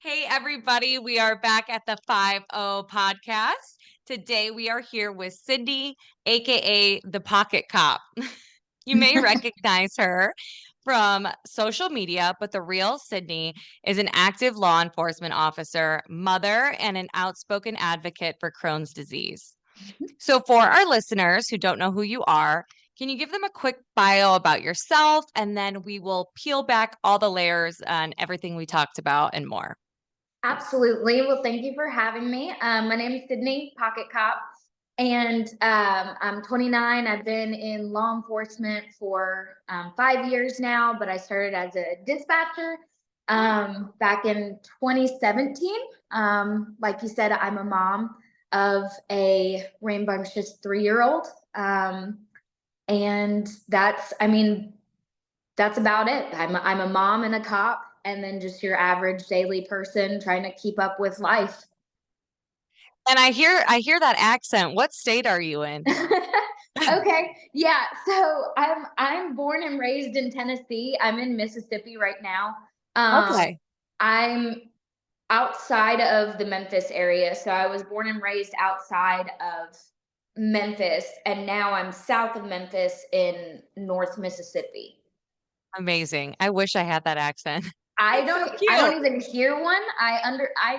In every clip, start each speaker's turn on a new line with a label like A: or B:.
A: Hey, everybody. We are back at the 5 podcast. Today we are here with Sydney, AKA the Pocket Cop. You may recognize her from social media, but the real Sydney is an active law enforcement officer, mother, and an outspoken advocate for Crohn's disease. So, for our listeners who don't know who you are, can you give them a quick bio about yourself? And then we will peel back all the layers on everything we talked about and more.
B: Absolutely. Well, thank you for having me. My name is Sydney Pocket Cop, and I'm 29. I've been in law enforcement for 5 years now, but I started as a dispatcher back in 2017. Like you said, I'm a mom of a rambunctious 3-year-old. And that's about it. I'm a mom and a cop, and then just your average daily person trying to keep up with life.
A: And I hear that accent. What state are you in?
B: Okay, yeah. So I'm born and raised in Tennessee. I'm in Mississippi right now.
A: Okay.
B: I'm outside of the Memphis area. So I was born and raised outside of Memphis, and now I'm south of Memphis in North Mississippi.
A: Amazing. I wish I had that accent.
B: I
A: It's so
B: don't I
A: cute.
B: don't even hear one. I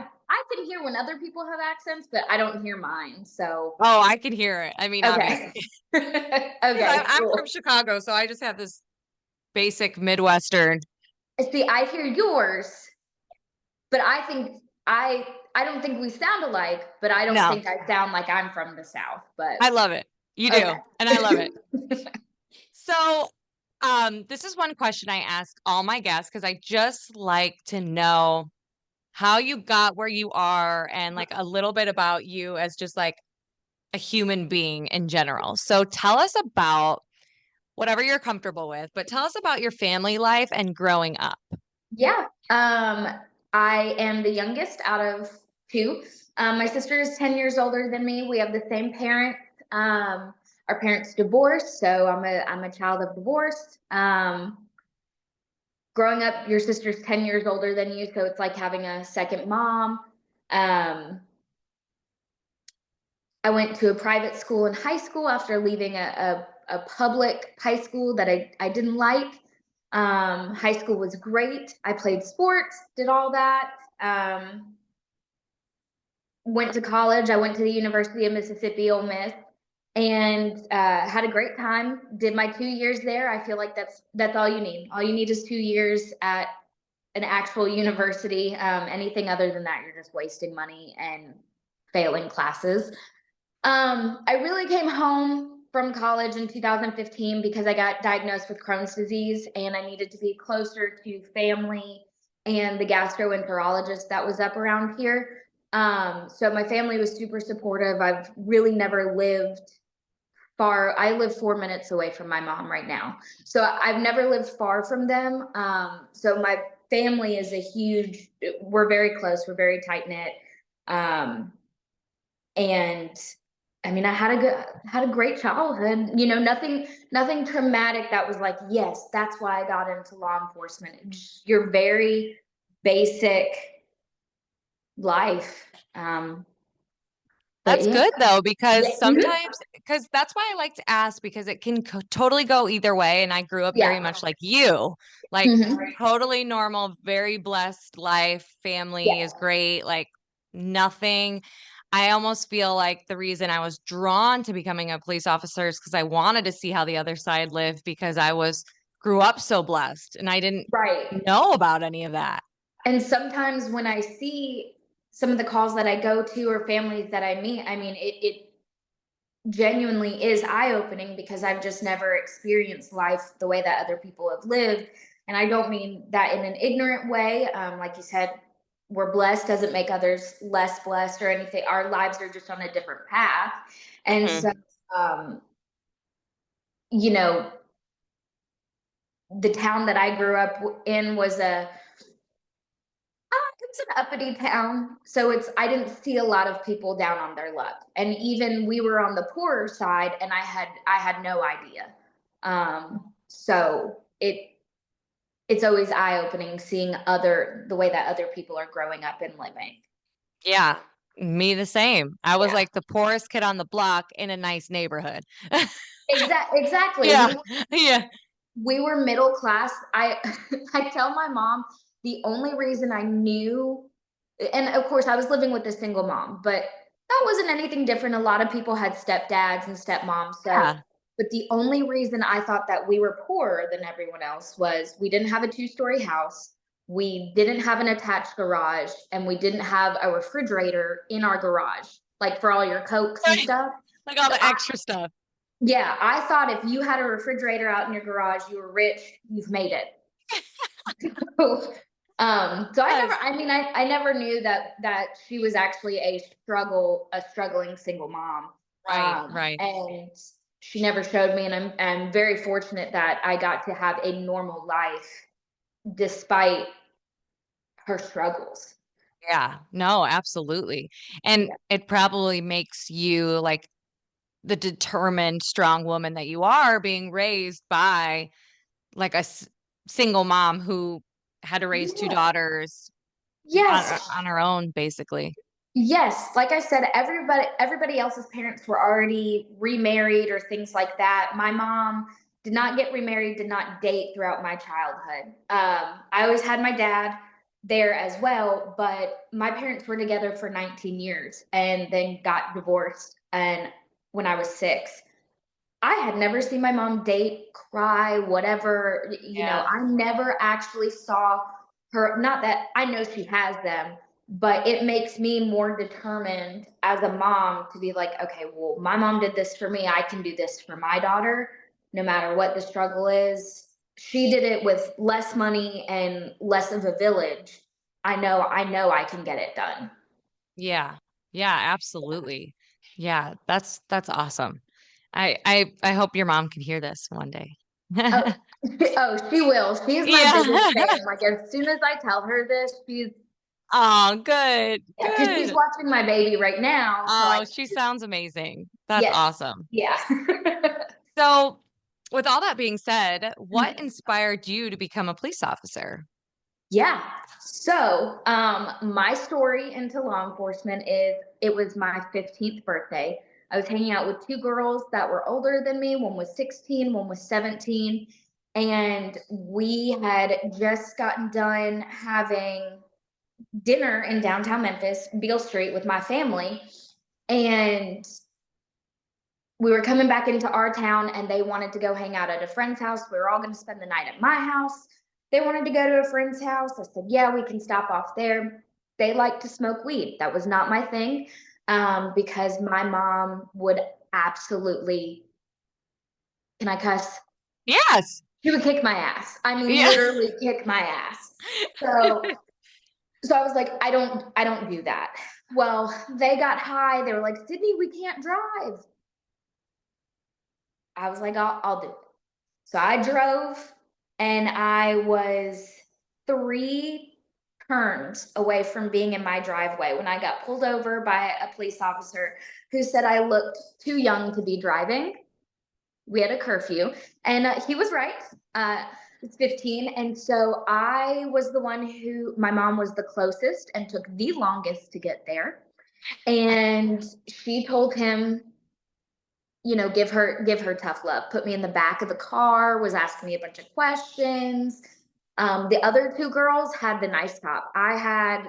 B: can hear when other people have accents, but I don't hear mine. So
A: Oh, I can hear it. I mean, obviously,
B: okay.
A: 'cause I'm
B: Okay,
A: I'm from
B: cool.
A: Chicago, so I just have this basic Midwestern.
B: See, I hear yours, but I don't think we sound alike, but I don't
A: No,
B: think I sound like I'm from the South. But
A: I love it. You do, and I love
B: okay.
A: it. So, this is one question I ask all my guests because I just like to know how you got where you are and like a little bit about you as just like a human being in general. So tell us about whatever you're comfortable with, but tell us about your family life and growing up.
B: Yeah. I am the youngest out of two. My sister is 10 years older than me. We have the same parents. Our parents divorced, so I'm a child of divorce. Growing up, your sister's 10 years older than you, so it's like having a second mom. Um, I went to a private school in high school after leaving a public high school that I didn't like. High school was great. I played sports, did all that. Went to college. I went to the University of Mississippi, Ole Miss, and had a great time. Did my 2 years there. I feel like that's all you need. All you need is 2 years at an actual university. Anything other than that, you're just wasting money and failing classes. I really came home from college in 2015 because I got diagnosed with Crohn's disease and I needed to be closer to family and the gastroenterologist that was up around here. So my family was super supportive. I've really never lived far. I live 4 minutes away from my mom right now. So I've never lived far from them. So my family is a huge, we're very close, we're very tight knit. Um, and I mean, I had a great childhood. Nothing traumatic that was like, yes, that's why I got into law enforcement. Just your very basic life. But
A: That's
B: yeah,
A: good though,
B: yeah,
A: because sometimes, because that's why I like to ask, because it can totally go either way. And I grew up very
B: yeah,
A: much like you, like
B: mhm,
A: totally normal, very blessed life. Family is
B: yeah,
A: great, like nothing. I almost feel like the reason I was drawn to becoming a police officer is because I wanted to see how the other side lived because I was grew up so blessed and I didn't
B: right.
A: know about any of that.
B: And sometimes when I see some of the calls that I go to or families that I meet, I mean, it genuinely is eye opening because I've just never experienced life the way that other people have lived. And I don't mean that in an ignorant way. Like you said, we're blessed doesn't make others less blessed or anything. Our lives are just on a different path. And so,
A: Mhm.
B: um, you know, the town that I grew up in was it's an uppity town. So I didn't see a lot of people down on their luck. And even we were on the poorer side and I had no idea. So it's always eye-opening seeing the way that other people are growing up and living.
A: Yeah, me the same. I was
B: Yeah.
A: like the poorest kid on the block in a nice neighborhood.
B: Exactly.
A: Yeah, yeah,
B: We were middle class. I I tell my mom the only reason I knew, and of course I was living with a single mom, but that wasn't anything different. A lot of people had stepdads and stepmoms. So,
A: yeah.
B: but the only reason I thought that we were poorer than everyone else was we didn't have a two-story house. We didn't have an attached garage, and we didn't have a refrigerator in our garage, like for all your Cokes and
A: Right.
B: stuff.
A: Like all
B: So
A: the extra stuff.
B: yeah, I thought if you had a refrigerator out in your garage, you were rich, you've made it. So
A: Yes.
B: I never knew that she was actually a struggling single mom.
A: Right, right.
B: And she never showed me, and I'm very fortunate that I got to have a normal life despite her struggles.
A: Yeah. No, absolutely. And
B: Yeah.
A: it probably makes you like the determined, strong woman that you are being raised by like single mom who had to raise two
B: Yes.
A: daughters
B: Yes.
A: on her own, basically.
B: Yes, like I said, everybody else's parents were already remarried or things like that. My mom did not get remarried, did not date throughout my childhood. I always had my dad there as well, but my parents were together for 19 years and then got divorced. And when I was 6, I had never seen my mom date, cry, whatever.
A: Yeah.
B: I never actually saw her. Not that I know she has them, but it makes me more determined as a mom to be like, okay, well, my mom did this for me. I can do this for my daughter, no matter what the struggle is. She did it with less money and less of a village. I know I can get it done.
A: Yeah. Yeah, absolutely. Yeah, that's awesome. I hope your mom can hear this one day.
B: Oh, oh, she will. She is my biggest
A: Yeah.
B: fan. Like as soon as I tell her this,
A: Oh, good,
B: yeah, because she's
A: good.
B: watching my baby right now. So I
A: Oh, she sounds amazing. That's
B: yes,
A: awesome.
B: yeah.
A: So, with all that being said, what inspired you to become a police officer?
B: Yeah. So, my story into law enforcement is it was my 15th birthday. I was hanging out with two girls that were older than me. One was 16, one was 17. And we had just gotten done having dinner in downtown Memphis, Beale Street, with my family. And we were coming back into our town and they wanted to go hang out at a friend's house. We were all going to spend the night at my house. They wanted to go to a friend's house. I said, yeah, we can stop off there. They like to smoke weed. That was not my thing, because my mom would absolutely, can I cuss?
A: Yes.
B: She would kick my ass. I mean,
A: Yeah.
B: literally kick my ass. So, so I was like, I don't do that. Well, they got high. They were like, Sydney, we can't drive. I was like, I'll do it. So I drove and I was 3 turns away from being in my driveway when I got pulled over by a police officer who said I looked too young to be driving. We had a curfew, and he was right. It's 15. And so I was the one my mom was the closest and took the longest to get there. And she told him, give her tough love. Put me in the back of the car, was asking me a bunch of questions. The other two girls had the nice cop. I had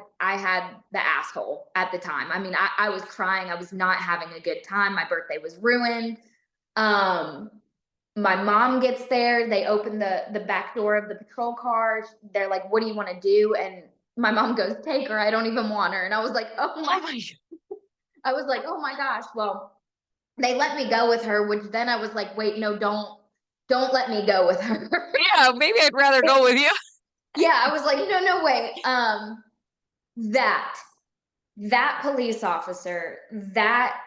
B: the asshole at the time. I mean, I was crying. I was not having a good time. My birthday was ruined. Um, my mom gets there. They open the back door of the patrol car. They're like, "What do you want to do?" And my mom goes, "Take her. I don't even want her." And I was like, "Oh
A: Oh
B: my!"
A: my.
B: I was like, "Oh my gosh." Well, they let me go with her, which then I was like, wait, no, don't let me go with her.
A: Yeah, maybe I'd rather go with you.
B: Yeah, I was like, no, no, wait. That that police officer, that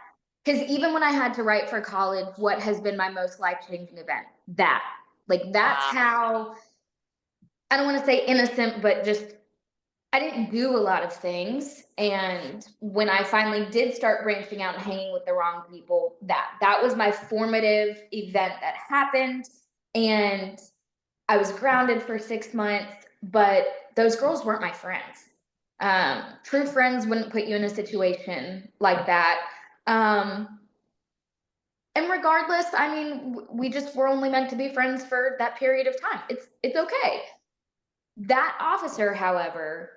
B: because even when I had to write for college, what has been my most life-changing event? That's
A: Wow.
B: how, I don't want to say innocent, but just I didn't do a lot of things. And when I finally did start branching out and hanging with the wrong people, that was my formative event that happened. And I was grounded for 6 months, but those girls weren't my friends. True friends wouldn't put you in a situation like that. Um, and regardless, I mean, we just were only meant to be friends for that period of time. It's okay. That officer, however,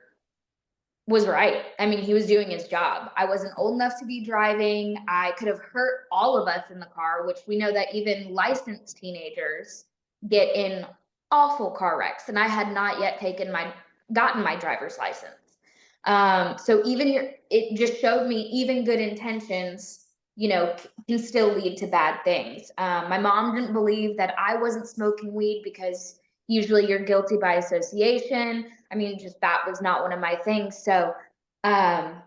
B: was right. I mean, he was doing his job. I wasn't old enough to be driving. I could have hurt all of us in the car, which we know that even licensed teenagers get in awful car wrecks. And I had not yet gotten my driver's license. So it just showed me even good intentions, can still lead to bad things. My mom didn't believe that I wasn't smoking weed because usually you're guilty by association. I mean, just that was not one of my things. So um,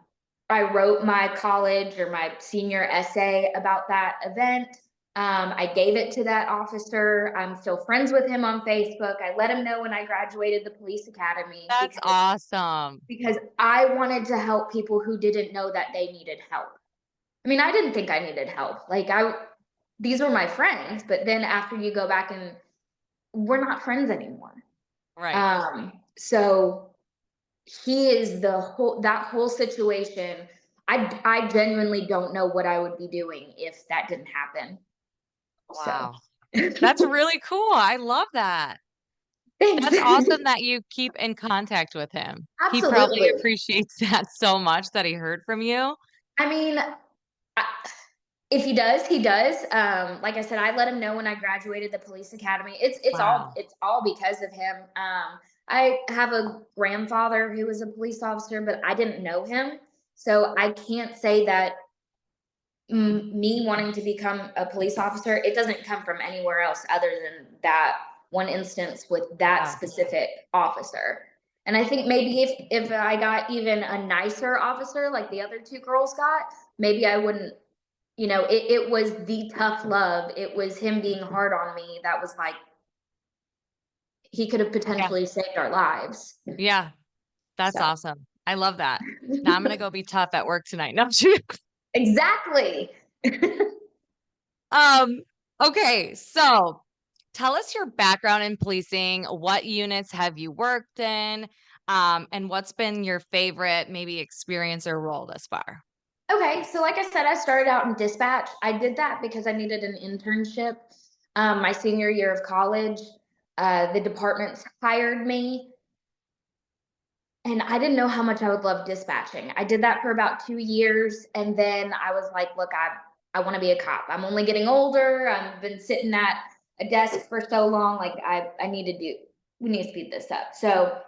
B: I wrote my college or my senior essay about that event. I gave it to that officer. I'm still friends with him on Facebook. I let him know when I graduated the police academy
A: That's awesome.
B: because I wanted to help people who didn't know that they needed help. I mean, I didn't think I needed help. These were my friends, but then after you go back and we're not friends anymore.
A: Right.
B: So he is that whole situation. I genuinely don't know what I would be doing if that didn't happen. So
A: Wow. That's really cool. I love that.
B: thanks.
A: That's awesome that you keep in contact with him. He probably
B: Absolutely.
A: appreciates that so much that he heard from you.
B: I mean, I, if he does, he does. Like I said, I let him know when I graduated the police academy.
A: Wow.
B: It's all because of him. I have a grandfather who was a police officer, but I didn't know him, so I can't say that me wanting to become a police officer, it doesn't come from anywhere else other than that one instance with that
A: Yeah.
B: specific officer. And I think maybe if I got even a nicer officer like the other two girls got, maybe I wouldn't. It was the tough love. It was him being hard on me. That was like he could have
A: Yeah.
B: potentially saved our lives.
A: Yeah. That's
B: So
A: awesome. I love that. Now I'm gonna go be tough at work tonight. No, I'm just
B: exactly.
A: Um, okay, so tell us your background in policing. What units have you worked in? And what's been your favorite maybe experience or role thus far?
B: Okay, so like I said, I started out in dispatch. I did that because I needed an internship. My senior year of college, the departments hired me, and I didn't know how much I would love dispatching. I did that for about 2 years, and then I was like, "Look, I want to be a cop. I'm only getting older. I've been sitting at a desk for so long. Like I need to do. We need to speed this up." So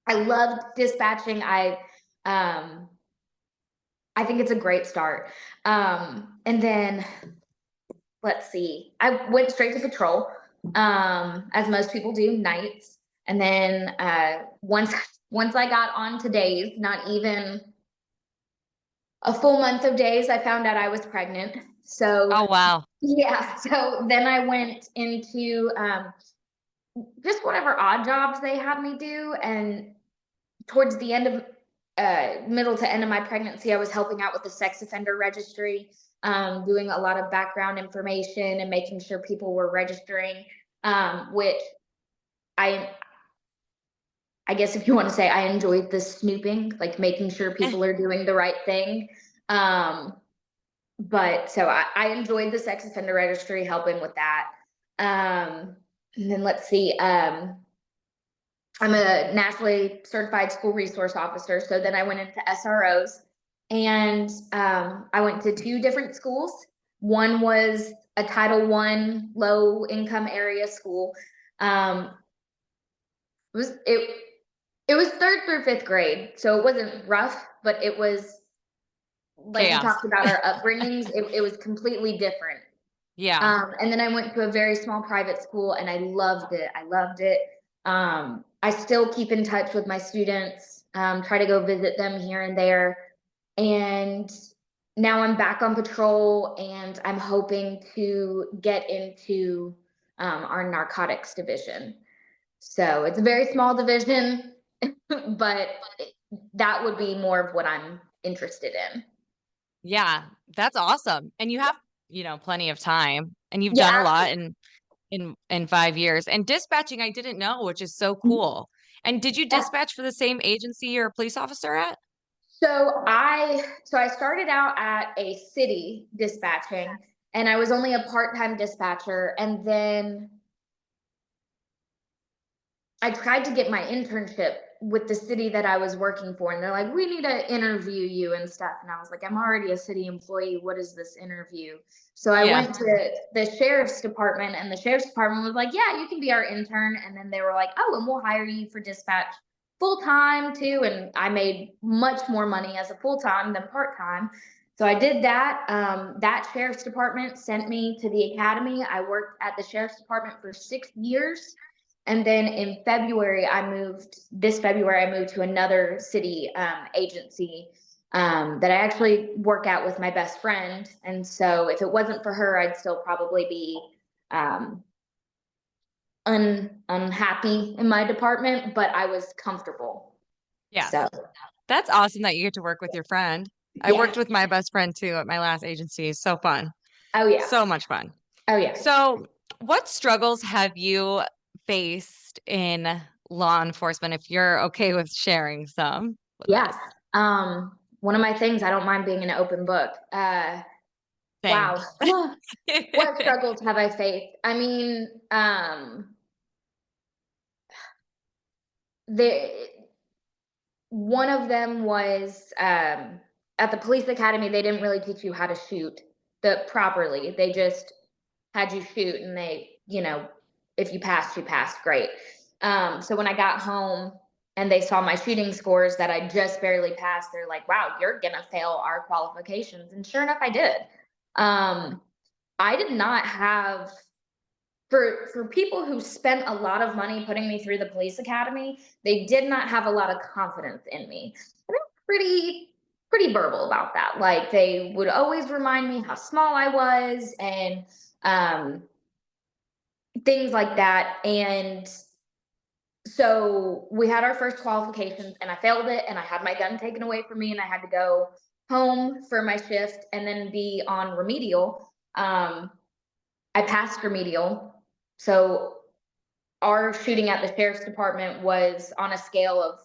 B: I loved dispatching. Um, I think it's a great start. And then let's see, I went straight to patrol, as most people do, nights. And then once I got on to days, not even a full month of days, I found out I was pregnant. So
A: Oh, wow.
B: yeah, so then I went into just whatever odd jobs they had me do, and towards the end of middle to end of my pregnancy, I was helping out with the sex offender registry, doing a lot of background information and making sure people were registering, which I I guess if you want to say I enjoyed the snooping, like making sure people are doing the right thing. Um, but so I enjoyed the sex offender registry, helping with that. And then let's see. I'm a nationally certified school resource officer. So then I went into SROs, and I went to two different schools. One was a Title I low income area school. Um, it was it was third through fifth grade, so it wasn't rough, but it was like we
A: Chaos.
B: talked about our upbringings. It was completely different.
A: Yeah.
B: And then I went to a very small private school, and I loved it. I loved it. I still keep in touch with my students, try to go visit them here and there. And now I'm back on patrol, and I'm hoping to get into our narcotics division. So it's a very small division, but that would be more of what I'm interested in.
A: Yeah. That's awesome. And you have, plenty of time and you've done a
B: Yeah,
A: lot. And in 5 years. And dispatching, I didn't know, which is so cool. And did you
B: Yeah.
A: dispatch for the same agency you're a police officer at?
B: So I started out at a city dispatching, and I was only a part-time dispatcher, and then I tried to get my internship with the city that I was working for, and they're like, "We need to interview you and stuff." And I was like, "I'm already a city employee. What is this interview?" So I
A: Yeah.
B: went to the sheriff's department, and the sheriff's department was like, "Yeah, you can be our intern." And then they were like, "Oh, and we'll hire you for dispatch full time too." And I made much more money as a full time than part time. So I did that. That sheriff's department sent me to the academy. I worked at the sheriff's department for 6 years. And then in February, this February, I moved to another city agency that I actually work out with my best friend. And so if it wasn't for her, I'd still probably be um, unhappy in my department, but I was comfortable.
A: Yeah.
B: So,
A: That's awesome that you get to work with your friend. I
B: yeah.
A: worked with my best friend too at my last agency. So fun.
B: Oh, yeah.
A: So much fun.
B: Oh, yeah.
A: So, what struggles have you faced in law enforcement, if you're okay with sharing some with
B: Yeah.
A: us?
B: One of my things, I don't mind being an open book.
A: Same.
B: Wow. What struggles have I faced? I mean, the one of them was at the police academy. They didn't really teach you how to shoot properly. They just had you shoot, and if you passed, you passed. Great. So when I got home and they saw my shooting scores that I just barely passed, they're like, "Wow, you're gonna fail our qualifications." And sure enough, I did. Um, I did not have for people who spent a lot of money putting me through the police academy, they did not have a lot of confidence in me. And they're pretty verbal about that. Like they would always remind me how small I was and um, things like that. And so we had our first qualifications, and I failed it, and I had my gun taken away from me, and I had to go home for my shift and then be on remedial. I passed remedial. So our shooting at the sheriff's department was on a scale of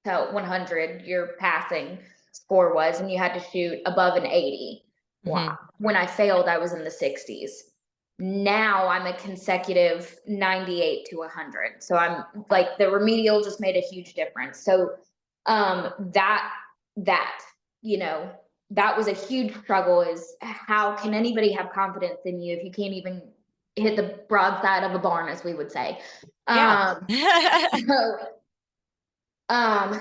B: to 100, your passing score was, and you had to shoot above an 80. Wow.
A: Hmm.
B: When I failed, I was in the 60s. Now I'm a consecutive 98 to 100. So I'm like the remedial just made a huge difference. So that that you know that was a huge struggle. Is how can anybody have confidence in you if you can't even hit the broadside of a barn, as we would say.
A: Yeah.
B: So um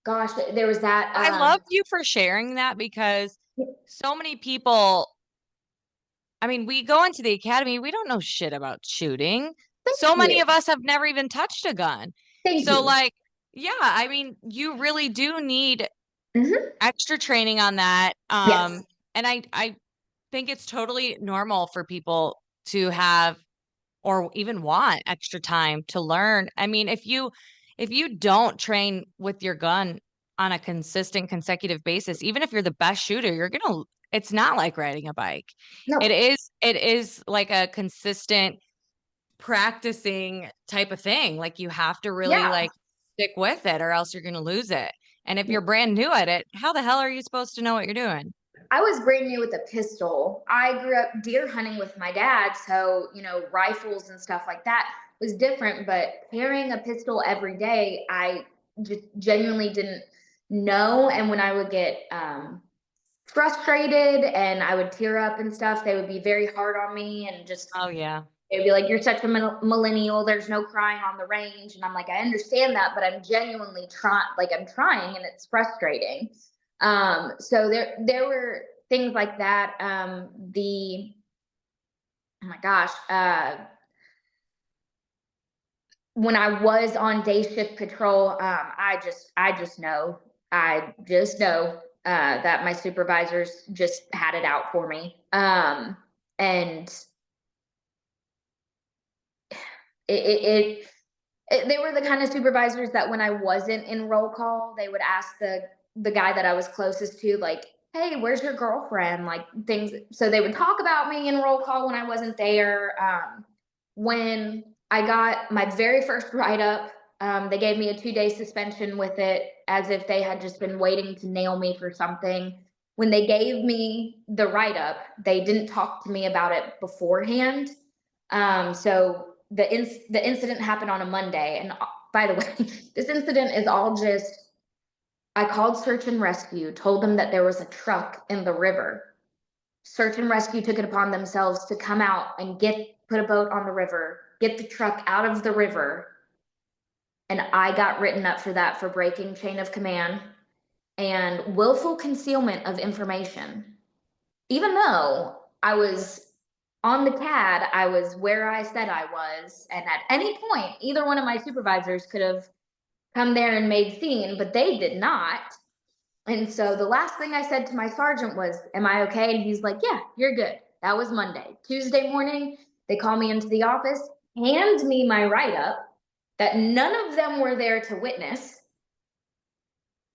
B: gosh, there was that.
A: I love you for sharing that because so many people, I mean, we go into the academy, we don't know shit about shooting.
B: Thank
A: So many
B: you.
A: of us have never even touched a gun.
B: Thank
A: So,
B: you.
A: like, yeah, I mean, you really do need
B: Mhm.
A: extra training on that.
B: Yes.
A: And I think it's totally normal for people to have or even want extra time to learn. I mean, if you don't train with your gun on a consistent consecutive basis, even if you're the best shooter, it's not like riding a bike.
B: No.
A: It is like a consistent practicing type of thing. Like you have to really
B: Yeah.
A: like stick with it or else you're going to lose it. And if you're brand new at it, how the hell are you supposed to know what you're doing?
B: I was brand new with a pistol. I grew up deer hunting with my dad, so rifles and stuff like that was different. But carrying a pistol every day, I just genuinely didn't know. And when I would get frustrated and I would tear up and stuff, they would be very hard on me and just
A: Oh yeah.
B: they'd be like, "You're such a millennial. There's no crying on the range." And I'm like, "I understand that, but I'm genuinely trying. Like I'm trying, and it's frustrating." So there were things like that. Oh my gosh, when I was on day shift patrol, I just know that my supervisors just had it out for me. And it they were the kind of supervisors that when I wasn't in roll call, they would ask the guy that I was closest to, like, "Hey, where's your girlfriend?" Like things. So they would talk about me in roll call when I wasn't there. when I got my very first write-up, they gave me a 2-day suspension with it as if they had just been waiting to nail me for something. When they gave me the write-up, they didn't talk to me about it beforehand. So the incident happened on a Monday, and by the way, this incident is all just, I called search and rescue, told them that there was a truck in the river. Search and rescue took it upon themselves to come out and put a boat on the river, get the truck out of the river. And I got written up for that, for breaking chain of command and willful concealment of information. Even though I was on the CAD, I was where I said I was. And at any point, either one of my supervisors could have come there and made scene, but they did not. And so the last thing I said to my sergeant was, "Am I okay?" And he's like, "Yeah, you're good." That was Monday. Tuesday morning, they call me into the office, hand me my write-up that none of them were there to witness,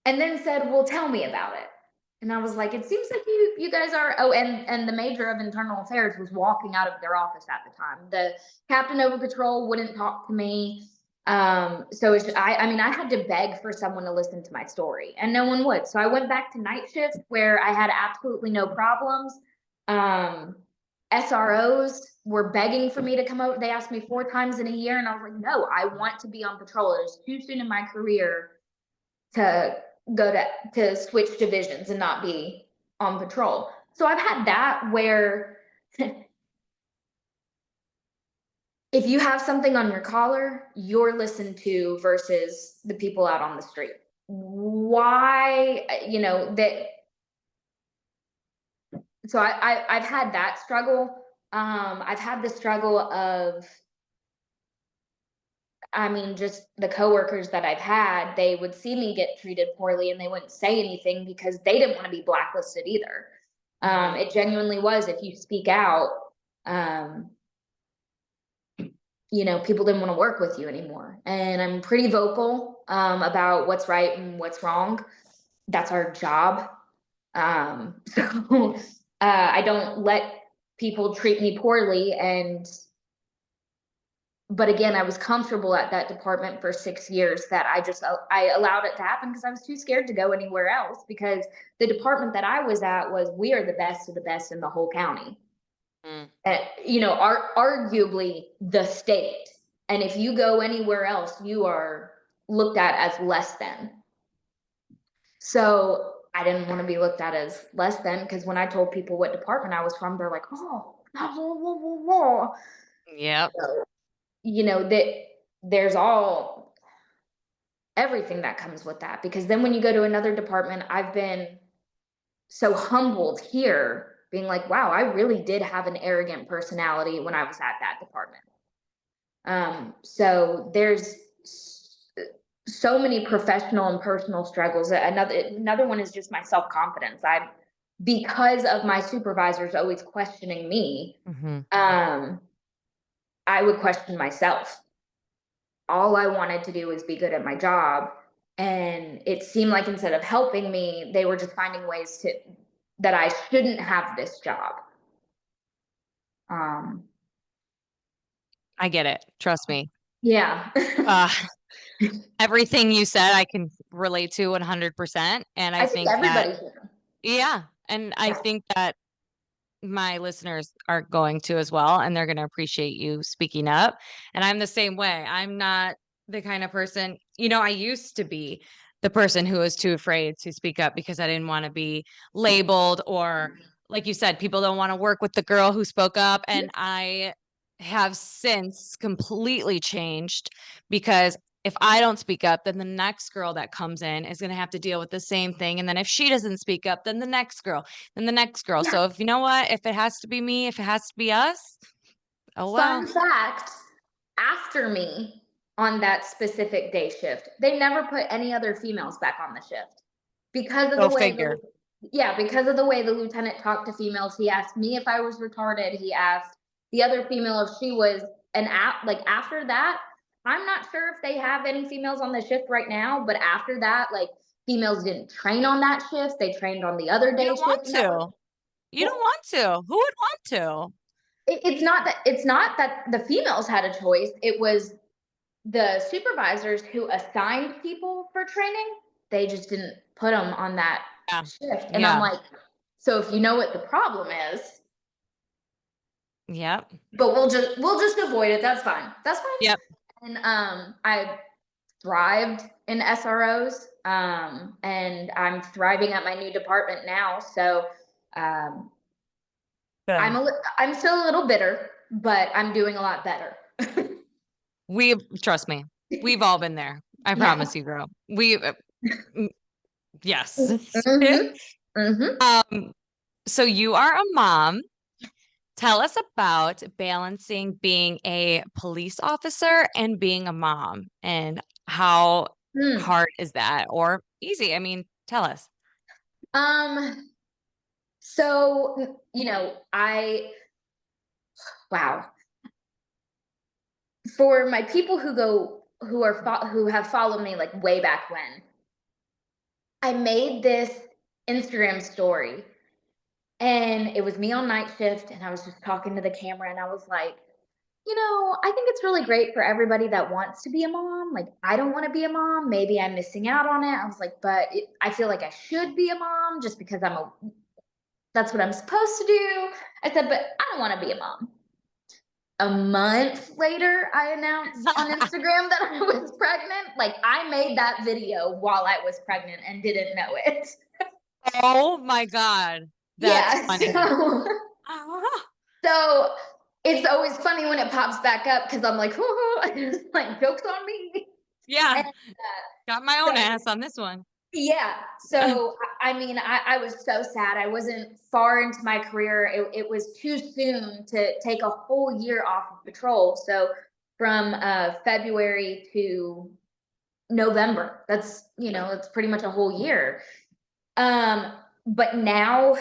B: and then said, "Well, tell me about it." And I was like, "It seems like you guys are." Oh, and the major of internal affairs was walking out of their office at the time. The captain over patrol wouldn't talk to me. So I mean, I had to beg for someone to listen to my story, and no one would. So I went back to night shift where I had absolutely no problems. SROs were begging for me to come over. They asked me 4 times in a year, and I was like, "No, I want to be on patrol. It is too soon in my career to go to switch divisions and not be on patrol." So I've had that where if you have something on your collar, you're listened to versus the people out on the street. Why, that, so I've had that struggle. I've had the struggle of, I mean, just the coworkers that I've had, they would see me get treated poorly and they wouldn't say anything because they didn't want to be blacklisted either. It genuinely was, if you speak out, people didn't want to work with you anymore. And I'm pretty vocal about what's right and what's wrong. That's our job. So I don't let people treat me poorly. But again, I was comfortable at that department for 6 years that I allowed it to happen because I was too scared to go anywhere else, because the department that I was at was, we are the best of the best in the whole county. Arguably the state. And if you go anywhere else, you are looked at as less than. So I didn't want to be looked at as less than, because when I told people what department I was from, they're like, "Oh, blah, blah, blah, blah, blah."
A: Yep.
B: So, that there's everything that comes with that. Because then when you go to another department, I've been so humbled here, being like, wow, I really did have an arrogant personality when I was at that department. So there's so many professional and personal struggles. Another one is just my self-confidence. Because of my supervisors always questioning me, I would question myself. All I wanted to do was be good at my job. And it seemed like instead of helping me, they were just finding ways that I shouldn't have this job.
A: I get it. Trust me.
B: Yeah.
A: Everything you said, I can relate to 100%. And I think
B: everybody
A: that,
B: can.
A: yeah. And I think that my listeners are going to as well, and they're going to appreciate you speaking up. And I'm the same way. I'm not the kind of person, I used to be the person who was too afraid to speak up because I didn't want to be labeled, or like you said, people don't want to work with the girl who spoke up. And I have since completely changed, because if I don't speak up, then the next girl that comes in is going to have to deal with the same thing. And then if she doesn't speak up, then the next girl, then the next girl.
B: Yeah.
A: So if if it has to be me, if it has to be us, oh well.
B: Fun fact, after me on that specific day shift, they never put any other females back on the shift because of
A: Go
B: the way
A: figure.
B: because of the way the lieutenant talked to females. He asked me if I was retarded. He asked the other female if she was after that, I'm not sure if they have any females on the shift right now, but after that, females didn't train on that shift. They trained on the other day
A: You don't want
B: shift.
A: to. You don't want to. Who would want to?
B: It's not that the females had a choice. It was the supervisors who assigned people for training. They just didn't put them on that
A: Yeah.
B: shift. And I'm
A: Yeah.
B: like, so if you know what the problem is,
A: Yep.
B: but we'll just avoid it. That's fine. That's
A: Yep.
B: fine. And I thrived in SROs. And I'm thriving at my new department now. So um
A: Good.
B: I'm still a little bitter, but I'm doing a lot better.
A: Trust me, we've all been there. I
B: Yeah.
A: promise you, girl. Mm, yes.
B: Mhm. Mhm.
A: Um, so you are a mom. Tell us about balancing being a police officer and being a mom, and how
B: Mm.
A: hard is that or easy? I mean, tell us.
B: Um, so, wow. For my people who have followed me like way back when, I made this Instagram story and it was me on night shift and I was just talking to the camera and I was like, I think it's really great for everybody that wants to be a mom. Like, I don't want to be a mom. Maybe I'm missing out on it. I was like, I feel like I should be a mom just because that's what I'm supposed to do. I said, but I don't want to be a mom. A month later, I announced on Instagram that I was pregnant. Like, I made that video while I was pregnant and didn't know it.
A: Oh my God. That's
B: Yeah.
A: funny. Ah,
B: So it's always funny when it pops back up because I'm like, whoo, like, joke's on me.
A: yeah.
B: And
A: Got my own
B: so
A: ass on this one.
B: yeah. So I mean, I was so sad. I wasn't far into my career. It was too soon to take a whole year off of patrol. So from February to November, it's pretty much a whole year. Um, but now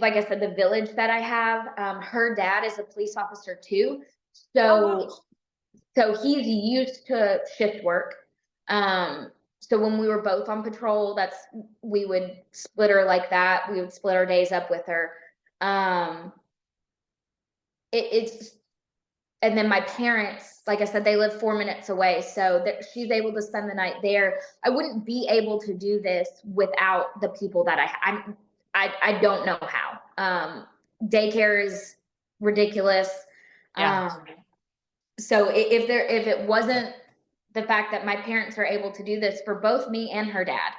B: like I said, the village that I have, her dad is a police officer too.
A: Oh, wow.
B: So he's used to shift work. Um, so when we were both on patrol, we would split her like that. We would split our days up with her. Um, it's and then my parents, like I said, they live 4 minutes away, so she's able to spend the night there. I wouldn't be able to do this without the people that I don't know how. Daycare is ridiculous.
A: Yeah.
B: Um, so if it wasn't the fact that my parents are able to do this for both me and her dad,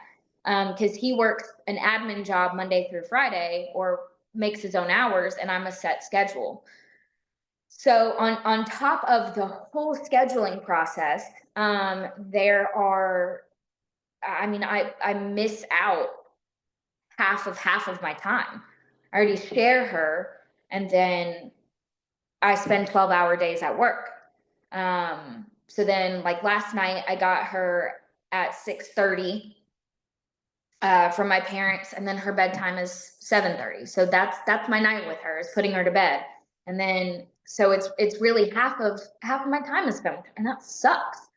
B: because he works an admin job Monday through Friday or makes his own hours, and I'm a set schedule. So on top of the whole scheduling process, there are, I mean, I miss out half of my time. I already share her, and then I spend 12-hour days at work. So then, like last night, I got her at 6:30 from my parents, and then her bedtime is 7:30. So that's my night with her, is putting her to bed, and then so it's really half of my time is spent with her, and that sucks.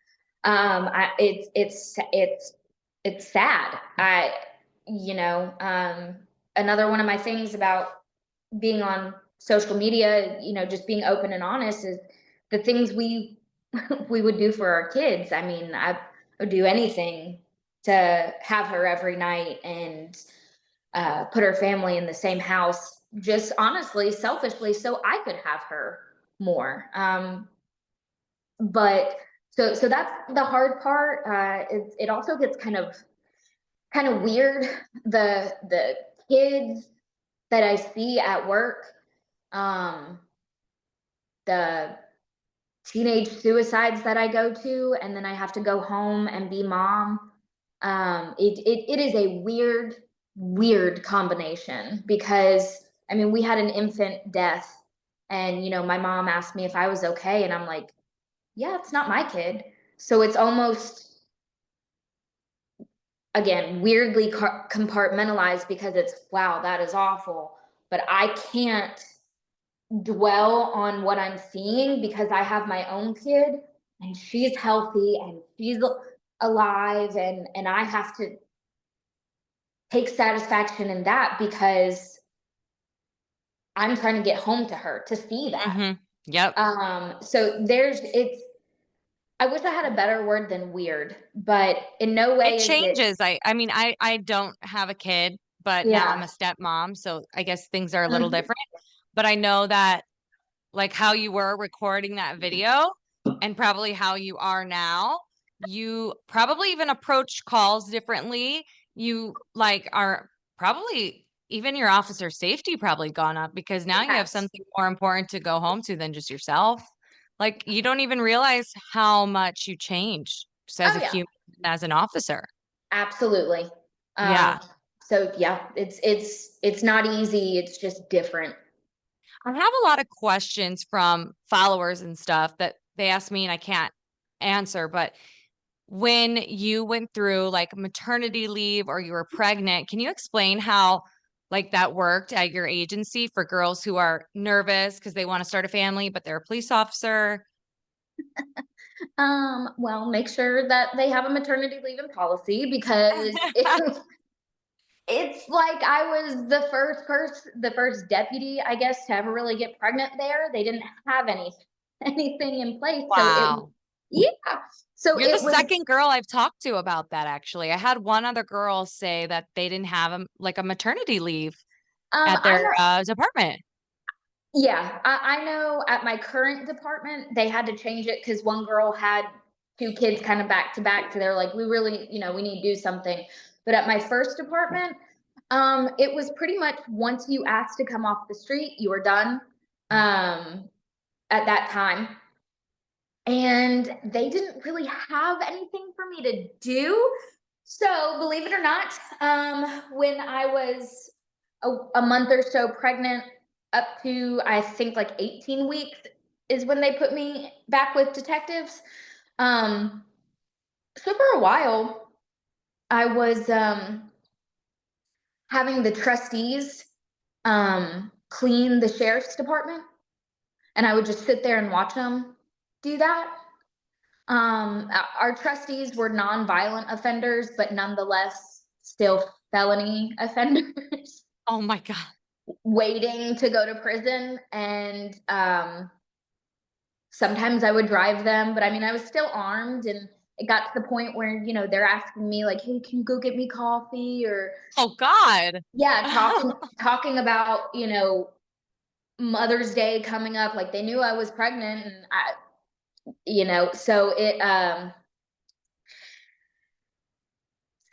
B: It's sad. Another one of my things about being on social media, just being open and honest, is the things we we would do for our kids. I mean, I would do anything to have her every night and put her family in the same house, just honestly, selfishly, so I could have her more. But so that's the hard part. It also gets kind of weird. The kids that I see at work, um, the teenage suicides that I go to, and then I have to go home and be mom. It is a weird combination because I mean we had an infant death, and my mom asked me if I was okay, and I'm like, yeah, it's not my kid. So it's almost, again, weirdly compartmentalized because it's, wow, that is awful, but I can't dwell on what I'm seeing because I have my own kid and she's healthy and she's alive, and I have to take satisfaction in that because I'm trying to get home to her to see that.
A: Mhm. Yep.
B: So I wish I had a better word than weird, but in no
A: It
B: way is it.
A: changes. I mean, I don't have a kid, but now I'm
B: Yeah.
A: a stepmom, so I guess things are a little
B: Mhm.
A: different. But I know that, like, how you were recording that video and probably how you are now, you probably even approach calls differently. You, like, are probably even your officer safety probably gone up because now you have
B: Yes.
A: something more important to go home to than just yourself. Like, you don't even realize how much you changed just as
B: Oh
A: a
B: yeah,
A: human, as an officer.
B: absolutely. Um,
A: Yeah.
B: so yeah, it's not easy. It's just different.
A: I have a lot of questions from followers and stuff that they ask me and I can't answer, but when you went through like maternity leave or you were pregnant, can you explain how like that worked at your agency for girls who are nervous because they want to start a family, but they're a police officer?
B: Well, make sure that they have a maternity leave and policy because it's like I was the first deputy, I guess, to ever really get pregnant there. They didn't have anything in place, so
A: Wow.
B: yeah. So
A: You're the
B: it was
A: second girl I've talked to about that actually. I had one other girl say that they didn't have like a maternity leave at
B: I
A: their
B: know.
A: department.
B: Yeah, I know at my current department, they had to change it because one girl had 2 kids kind of back to back, so they're like, "We really, we need to do something." But at my first department, it was pretty much once you asked to come off the street, you were done, at that time, and they didn't really have anything for me to do. So, believe it or not, when I was a month or so pregnant, up to I think like 18 weeks is when they put me back with detectives. Um, so for a while, I was having the trustees clean the sheriff's department, and I would just sit there and watch them do that. Our trustees were nonviolent offenders, but nonetheless still felony offenders
A: Oh my god.
B: waiting to go to prison. And sometimes I would drive them, but I mean, I was still armed, and it got to the point where they're asking me like, "Hey, can you go get me coffee?" Or
A: Oh god.
B: yeah, talking about Mother's Day coming up. Like they knew I was pregnant, and so it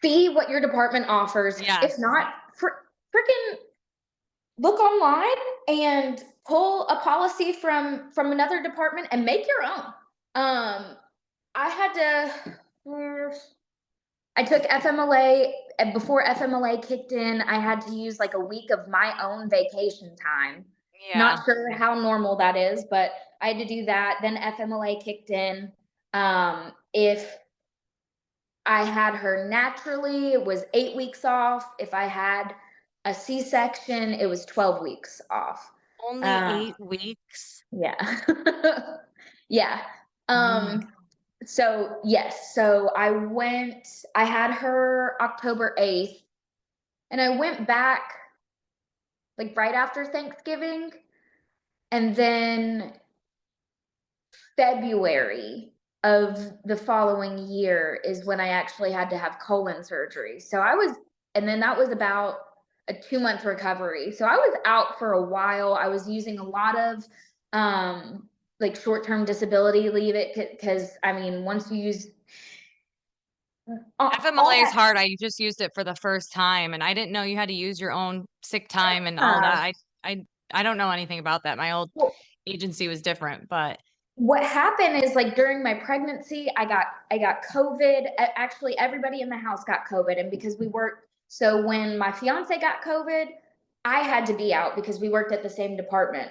B: see what your department offers. If
A: Yes.
B: not, freaking look online and pull a policy from another department and make your own. I had to. I took FMLA, and before FMLA kicked in, I had to use like a week of my own vacation time. Not
A: Yeah.
B: sure how normal that is, but I had to do that. Then FMLA kicked in. If I had her naturally, it was 8 weeks off. If I had a C-section, it was 12 weeks off.
A: Only
B: Uh,
A: 8 weeks?
B: yeah. Yeah.
A: Oh my
B: Um,
A: god.
B: so yes, I had her October 8th, and I went back like right after Thanksgiving, and then February of the following year is when I actually had to have colon surgery. And then that was about a 2 month recovery. So I was out for a while. I was using a lot of like short term disability leave it because I mean, once you use all
A: FMLA is
B: that.
A: hard. I just used it for the first time, and I didn't know you had to use your own sick time and all that.
B: uh,
A: I don't know anything about that. My old
B: well,
A: agency was different, but
B: what happened is like during my pregnancy, I got COVID. Actually, everybody in the house got COVID, and because we worked, so when my fiance got COVID, I had to be out because we worked at the same department,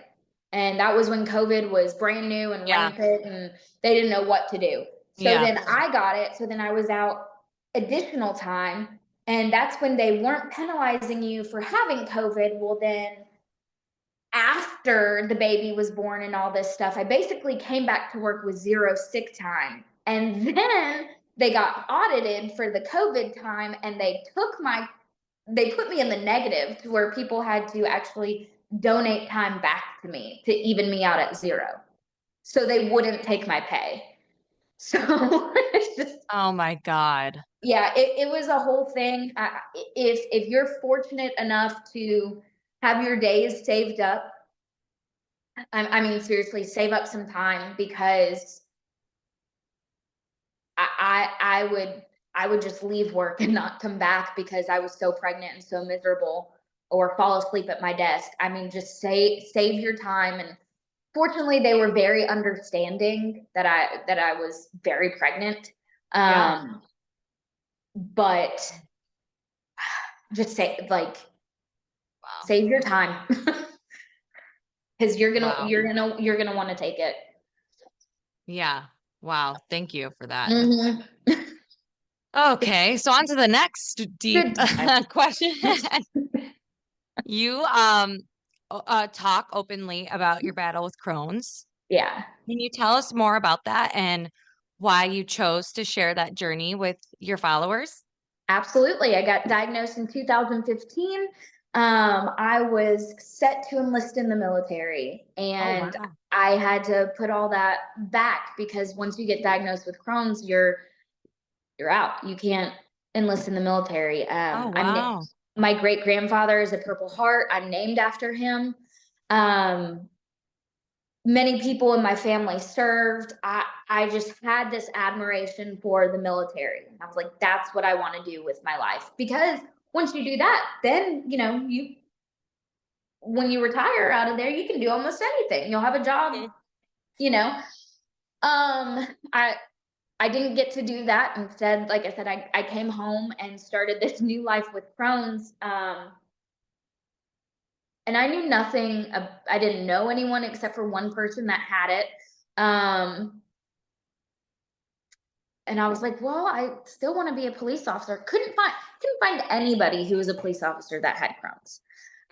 B: and that was when COVID was brand new and
A: yeah.
B: rampant, and they didn't know what to do. So
A: Yeah.
B: then I got it. So then I was out additional time, and that's when they weren't penalizing you for having COVID. Well, then after the baby was born and all this stuff, I basically came back to work with 0 sick time. And then they got audited for the COVID time, and they put me in the negative to where people had to actually donate time back to me to even me out at 0. So they wouldn't take my pay. So it's just,
A: Oh my God.
B: yeah, it was a whole thing. If you're fortunate enough to have your days saved up, I mean, seriously, save up some time because I would just leave work and not come back because I was so pregnant and so miserable, or fall asleep at my desk. I mean, just save your time. And fortunately, they were very understanding that I was very pregnant.
A: Yeah.
B: But just say, like,
A: Wow.
B: save your time because
A: Wow.
B: you're gonna want to take it.
A: Yeah. Wow. Thank you for that.
B: Hmm.
A: Okay. So on to the next deep
B: Good time.
A: question. You talk openly about your battle with Crohn's.
B: Yeah.
A: Can you tell us more about that and why you chose to share that journey with your followers?
B: Absolutely. I got diagnosed in 2015. I was set to enlist in the military,
A: Oh,
B: and
A: wow.
B: I had to put all that back because once you get diagnosed with Crohn's, you're out. You can't enlist in the military.
A: Oh, wow.
B: My great grandfather is a Purple Heart. I'm named after him. Um, Many people in my family served. I just had this admiration for the military. I was like, that's what I want to do with my life. Because once you do that, then you when you retire out of there, you can do almost anything. You'll have a job,
A: Mhm.
B: you know. Um, I I didn't get to do that. Instead, like I said, I came home and started this new life with Crohn's. And I knew nothing. I didn't know anyone except for one person that had it. Um, and I was like, well, I still want to be a police officer. Couldn't find anybody who was a police officer that had Crohn's.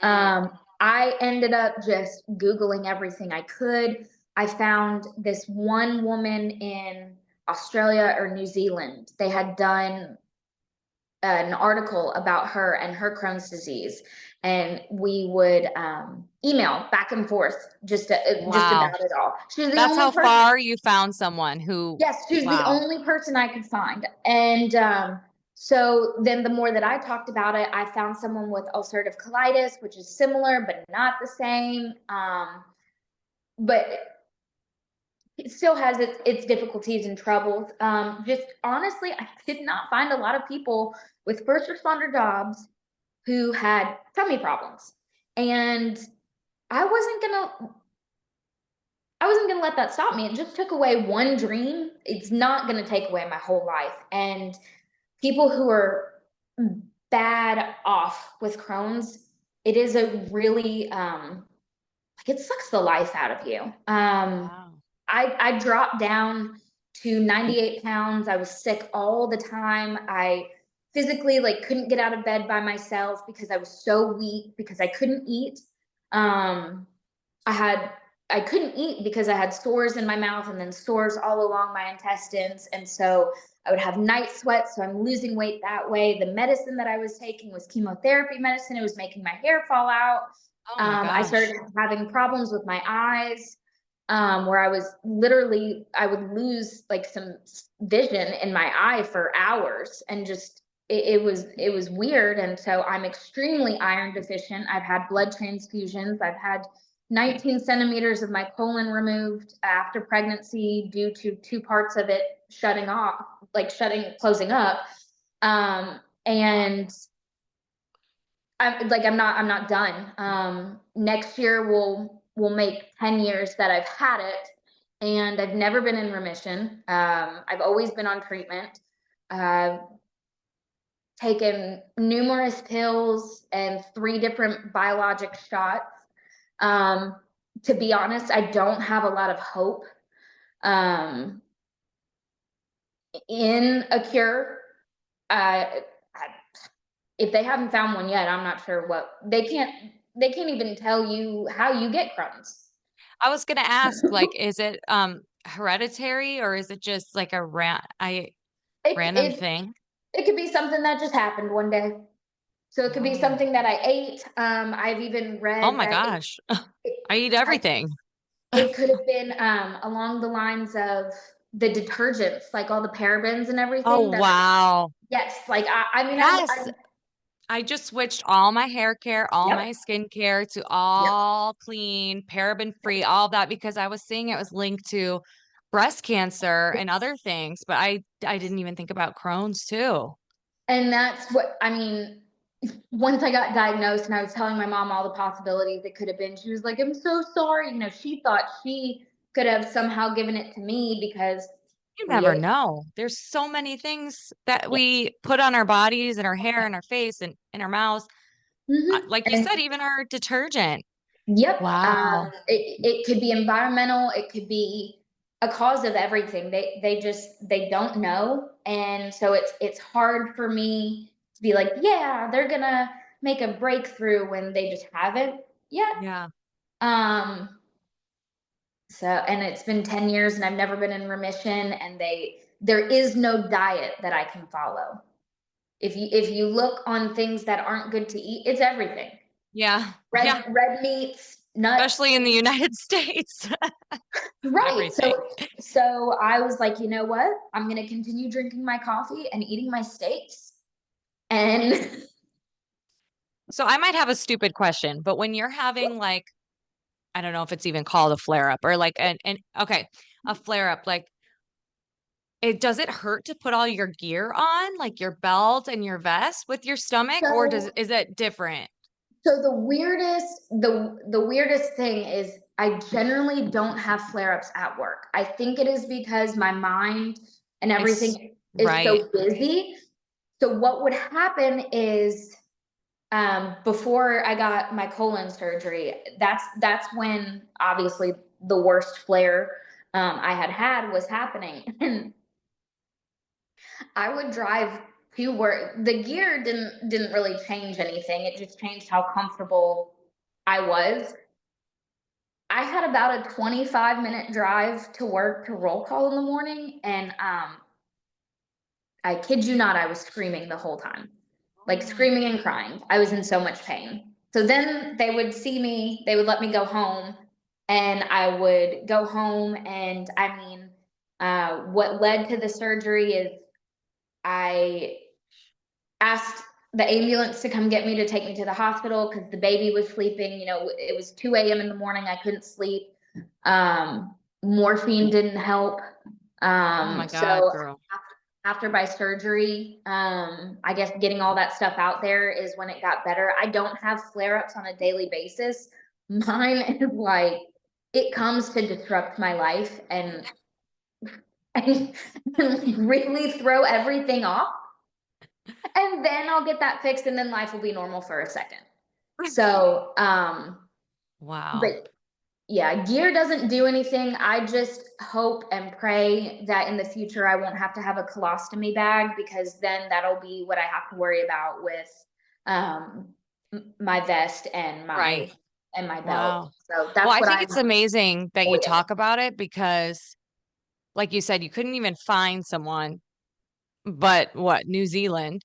A: Mm.
B: I ended up just Googling everything I could. I found this one woman in Australia or New Zealand. They had done an article about her and her Crohn's disease, and we would email back and forth just
A: Wow.
B: about it all. She was the
A: That's
B: only
A: how
B: person.
A: far you found someone who,
B: Yes, she was the
A: wow.
B: only person I could find. And so then the more that I talked about it, I found someone with ulcerative colitis, which is similar but not the same. But it still has its difficulties and troubles. Just honestly, I did not find a lot of people with first responder jobs who had tummy problems. And I wasn't gonna I wasn't going to let that stop me. It just took away one dream. It's not going to take away my whole life. And people who are bad off with Crohn's, it is a really like, it sucks the life out of you.
A: Wow.
B: I dropped down to 98 pounds. I was sick all the time. I physically, like, couldn't get out of bed by myself because I was so weak because I couldn't eat. Um, I had I couldn't eat because I had sores in my mouth and then sores all along my intestines. And so I would have night sweats. So I'm losing weight that way. The medicine that I was taking was chemotherapy medicine. It was making my hair fall out.
A: Oh my
B: I started
A: gosh.
B: having problems with my eyes, where I would lose like some vision in my eye for hours, and just it was weird. And so I'm extremely iron deficient. I've had blood transfusions. I've had 19 centimeters of my colon removed after pregnancy due to two parts of it shutting off, like closing up. And I'm not done. Next year will make 10 years that I've had it, and I've never been in remission. I've always been on treatment. I've taken numerous pills and 3 different biologic shots. Um, to be honest, I don't have a lot of hope um, in a cure. I if they haven't found one yet, I'm not sure what they can't even tell you how you get Crohn's.
A: I was gonna ask, like, is it hereditary or is it just like a
B: It
A: random
B: it
A: thing?
B: it could be something that just happened one day. So it could be
A: Wow.
B: something that I ate. I've even
A: Oh
B: read
A: my
B: that
A: gosh.
B: it,
A: I eat
B: I,
A: everything.
B: it could have been along the lines of the detergents, like all the parabens and
A: Oh,
B: everything that are,
A: wow.
B: yes, like I mean,
A: Yes. I just switched all my hair care, all
B: yep,
A: my skincare to
B: yep.
A: all clean, paraben free, all that because I was seeing it was linked to breast cancer and other things, but I didn't even think about Crohn's too.
B: And that's what I mean. Once I got diagnosed and I was telling my mom all the possibilities it could have been, she was like, I'm so sorry. You know, she thought she could have somehow given it to me because
A: You
B: we
A: never
B: ate.
A: know. There's so many things that
B: Yeah.
A: we put on our bodies and our hair and our face and in our mouths. Like you
B: And
A: said, even our detergent.
B: yep,
A: Wow.
B: it could be environmental. It could be a cause of everything. They just they don't know, and so it's hard for me to be like, yeah, they're gonna make a breakthrough when they just haven't yet.
A: Yeah.
B: Um, So, and it's been 10 years and I've never been in remission, and there is no diet that I can follow. If you look on things that aren't good to eat, it's everything.
A: Yeah. Yeah.
B: Red meats, nuts.
A: Especially in the United States.
B: Right.
A: Everything.
B: So I was like, you know what? I'm gonna continue drinking my coffee and eating my steaks. And
A: So I might have a stupid question, but when you're having like, I don't know if it's even called a flare up or like an okay, a flare up, like it does it hurt to put all your gear on, like your belt and your vest with your stomach, or
B: so
A: is it different?
B: so the weirdest thing is I generally don't have flare-ups at work. I think it is because my mind and
A: It's
B: everything is
A: right.
B: so busy. So what would happen is before I got my colon surgery, that's when obviously the worst flare I had was happening. And I would drive to work. The gear didn't really change anything. It just changed how comfortable I was. I had about a 25-minute drive to work to roll call in the morning, and I kid you not, I was screaming the whole time, like screaming and crying. I was in so much pain. So then they would see me, they would let me go home, and I would go home. And I mean, what led to the surgery is I asked the ambulance to come get me to take me to the hospital because the baby was sleeping. You know, it was 2 a.m. in the morning. I couldn't sleep. Morphine didn't help.
A: Oh my God,
B: So
A: girl.
B: after my surgery, I guess getting all that stuff out there is when it got better. I don't have flare ups on a daily basis. Mine is like, it comes to disrupt my life and really throw everything off. And then I'll get that fixed and then life will be normal for a second. So,
A: Wow.
B: but yeah, gear doesn't do anything. I just hope and pray that in the future I won't have to have a colostomy bag, because then that'll be what I have to worry about with um my vest and
A: Right.
B: my belt.
A: Wow.
B: So
A: Well,
B: that's
A: I
B: what
A: think
B: I'm
A: it's amazing that you
B: avoiding.
A: talk about it because, like you said, you couldn't even find someone but what, New Zealand.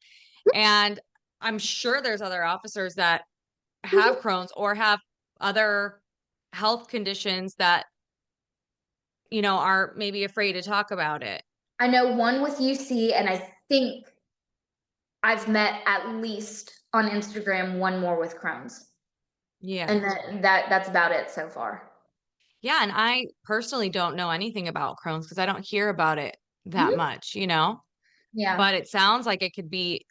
A: And I'm sure there's other officers that have Crohn's or have other health conditions that, are maybe afraid to talk about it.
B: I know one with UC, and I think I've met at least on Instagram one more with Crohn's.
A: Yeah.
B: And that's about it so far.
A: Yeah. And I personally don't know anything about Crohn's because I don't hear about it that
B: Mhm.
A: much.
B: Yeah.
A: But it sounds like it could be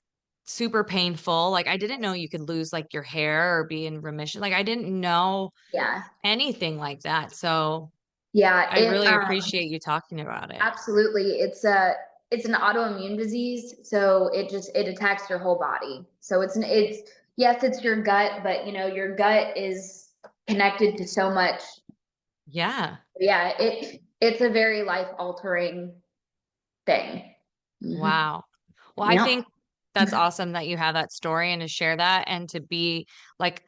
A: super painful. Like I didn't know you could lose like your hair or be in remission. Like I didn't know
B: Yeah.
A: anything like that. So
B: Yeah.
A: I really appreciate you talking about it.
B: Absolutely. It's an autoimmune disease, so it attacks your whole body. So it's yes, it's your gut, but you know, your gut is connected to so much.
A: Yeah.
B: Yeah, it's a very life altering thing. Mhm.
A: Wow. Well, I
B: Yeah.
A: think that's awesome that you have that story and to share that and to be like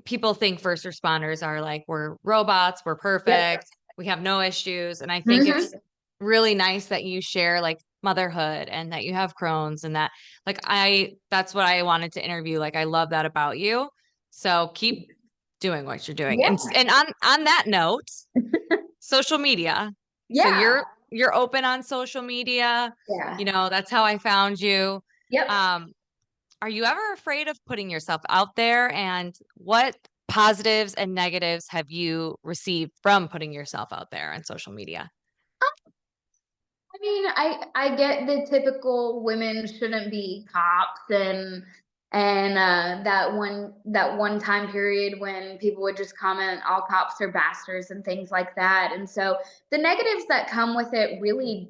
A: people think first responders are like we're robots, we're
B: Yep.
A: perfect, we have no issues. And I think it's
B: Mhm.
A: really nice that you share like motherhood and that you have Crohn's and that like that's what I wanted to interview. Like I love that about you. So keep doing what you're doing.
B: Yeah.
A: And on that note, social media. So
B: Yeah.
A: you're open on social media.
B: Yeah.
A: You know, that's how I found you.
B: Yep.
A: Are you ever afraid of putting yourself out there? And what positives and negatives have you received from putting yourself out there on social media?
B: I mean, I get the typical women shouldn't be cops and that one time period when people would just comment all cops are bastards and things like that. And so the negatives that come with it really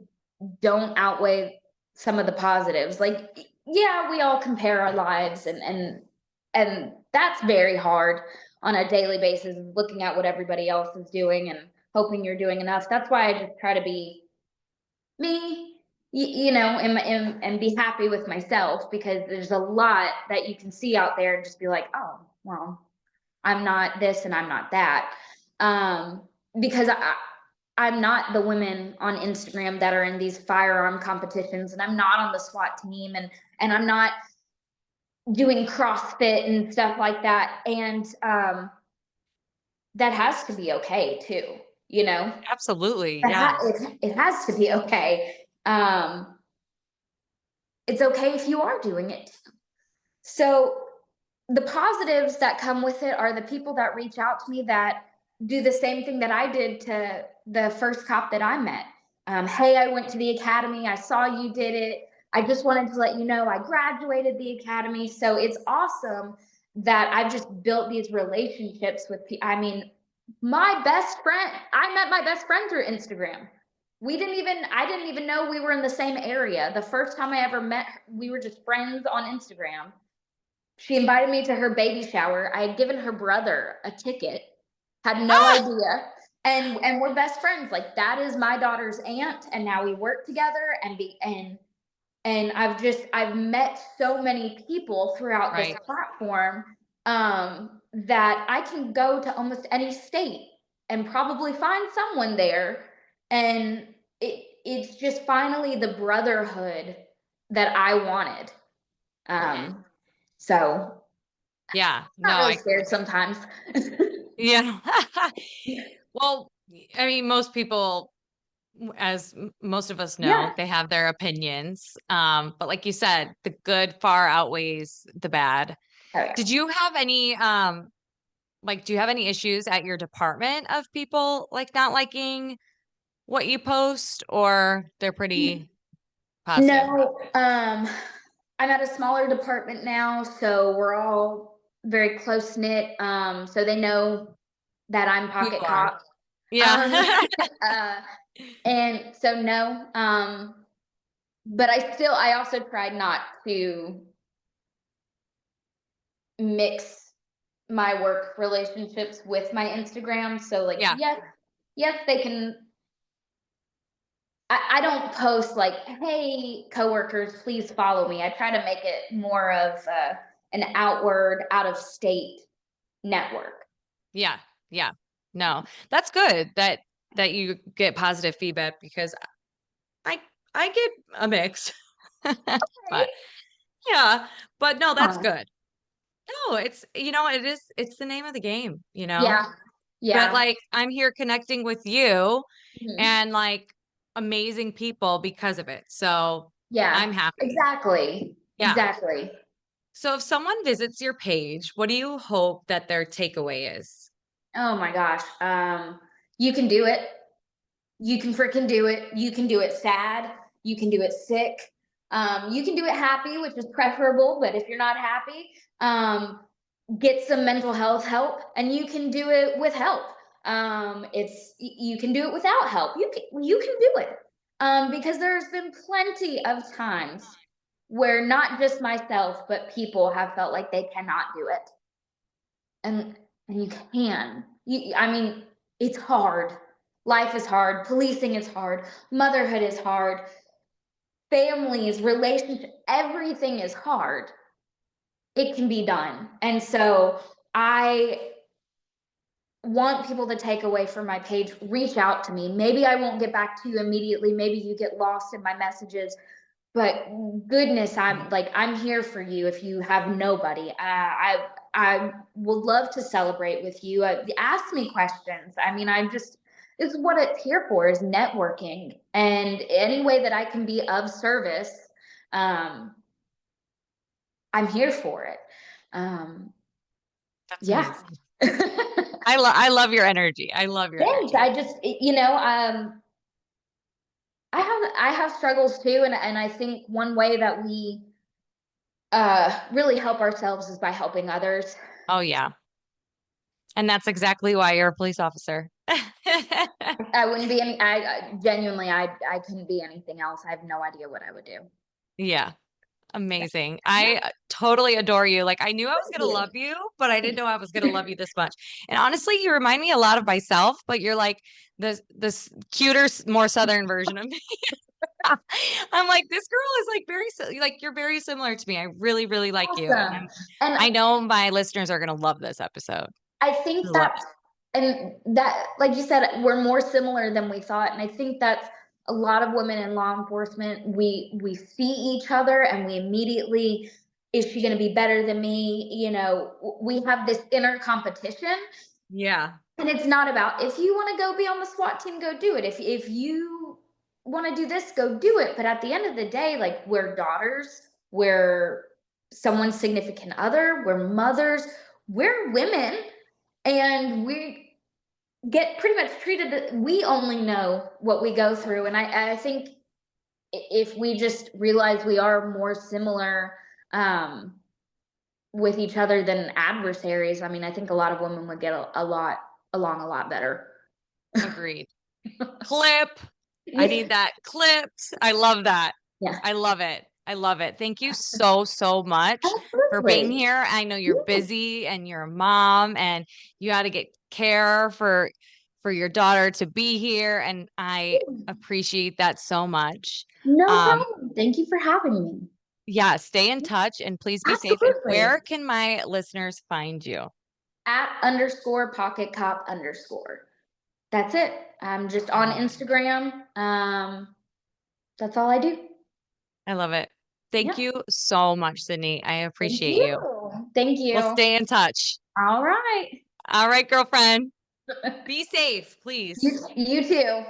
B: don't outweigh some of the positives. Like, yeah, we all compare our lives and that's very hard on a daily basis, looking at what everybody else is doing and hoping you're doing enough. That's why I just try to be me, and be happy with myself, because there's a lot that you can see out there and just be like, oh, well, I'm not this and I'm not that. Um, because I'm not the women on Instagram that are in these firearm competitions, and I'm not on the SWAT team, and I'm not doing CrossFit and stuff like that. And that has to be okay too, you know?
A: Absolutely. Yeah.
B: It has to be okay. Um, it's okay if you are doing it. So the positives that come with it are the people that reach out to me that do the same thing that I did to the first cop that I met. Hey, I went to the academy. I saw you did it. I just wanted to let you know I graduated the academy. So it's awesome that I've just built these relationships with people. I mean, my best friend, I met my best friend through Instagram. I didn't even know we were in the same area. The first time I ever met her, we were just friends on Instagram. She invited me to her baby shower. I had given her brother a ticket, had no
A: Ah,
B: idea. And we're best friends. Like, that is my daughter's aunt, and now we work together and I've met so many people throughout this
A: right.
B: platform, that I can go to almost any state and probably find someone there. And it's just finally the brotherhood that I wanted. Um, so
A: Yeah.
B: not
A: No,
B: really scared sometimes.
A: yeah. Well, I mean, most people, as most of us know,
B: Yeah.
A: they have their opinions. But like you said, the good far outweighs the bad.
B: Oh, yeah.
A: Did you have any, like, do you have any issues at your department of people like not liking what you post, or they're pretty positive?
B: No, I'm at a smaller department now, so we're all very close knit. So they know that I'm
A: Who you
B: pocket
A: are?
B: cop. Um,
A: Yeah.
B: uh, and so no, but I also tried not to mix my work relationships with my Instagram. So like,
A: Yeah.
B: yes, they can. I don't post like, "Hey, coworkers, please follow me." I try to make it more of an outward, out of state network.
A: Yeah. Yeah. No, that's good that you get positive feedback because I I get a mix. But
B: Right?
A: yeah, but no, that's
B: Huh.
A: good. No, it's the name of the game, you know?
B: Yeah,
A: But
B: yeah,
A: like I'm here connecting with you
B: mhm.
A: and like amazing people because of it. So
B: Yeah,
A: I'm happy.
B: exactly,
A: Yeah.
B: exactly.
A: So if someone visits your page, what do you hope that their takeaway is?
B: Oh my gosh, you can do it. You can freaking do it. You can do it sad. You can do it sick. You can do it happy, which is preferable. But if you're not happy, get some mental health help, and you can do it with help. You can do it without help. You can do it, because there's been plenty of times where not just myself but people have felt like they cannot do it, and you can. I mean, it's hard. Life is hard. Policing is hard. Motherhood is hard. Families, relationship, everything is hard. It can be done. And so I want people to take away from my page, reach out to me. Maybe I won't get back to you immediately. Maybe you get lost in my messages, but goodness, I'm here for you if you have nobody. I would love to celebrate with you. Ask me questions. I mean, it's what it's here for, is networking, and any way that I can be of service, um, I'm here for it.
A: That's
B: Yeah.
A: amazing. I love your energy. I love your
B: Thanks.
A: energy.
B: I just, I have struggles too, and I think one way that we really help ourselves is by helping others.
A: Oh yeah. And that's exactly why you're a police officer.
B: I wouldn't be any. I genuinely, I couldn't be anything else. I have no idea what I would do.
A: Yeah.
B: Yeah.
A: Amazing.
B: Yeah.
A: I totally adore you. Like I knew I was
B: Thank
A: going to
B: you.
A: love you, but I didn't know I was going to love you this much. And honestly, you remind me a lot of myself, but you're like this cuter, more southern version of me. I'm like, this girl is like like you're very similar to me. I really, really like you. And
B: Awesome. And
A: I know my listeners are going to love this episode.
B: I think
A: I love
B: that, and that, like you said, we're more similar than we thought. And I think that's a lot of women in law enforcement. We see each other and we immediately, is she going to be better than me? You know, we have this inner competition.
A: Yeah.
B: And it's not about, if you want to go be on the SWAT team, go do it. If you want to do this, go do it. But at the end of the day, like, we're daughters, we're someone's significant other, we're mothers, we're women, and we get pretty much treated that we only know what we go through. And I think if we just realize we are more similar, um, with each other than adversaries, I mean, I think a lot of women would get a lot along a lot better.
A: Agreed. Clip. I
B: Yeah.
A: need that clipped. I love that.
B: Yeah.
A: I love it. I love it. Thank you so, so much for being
B: Absolutely.
A: here. I know you're
B: Yeah.
A: busy and you're a mom and you got to get care for your daughter to be here. And I appreciate that so much.
B: No
A: Um,
B: problem. Thank you for having me.
A: yeah, stay in touch and please be safe. And
B: Absolutely.
A: where can my listeners find you?
B: @_pocket_cop_. That's it. I'm just on Instagram. That's all I do.
A: I love it. Thank
B: Yeah.
A: you so much, Sydney. I
B: Thank
A: appreciate you.
B: you. Thank
A: We'll
B: you.
A: stay in touch.
B: All right.
A: All right, girlfriend. Be safe, please.
B: You too.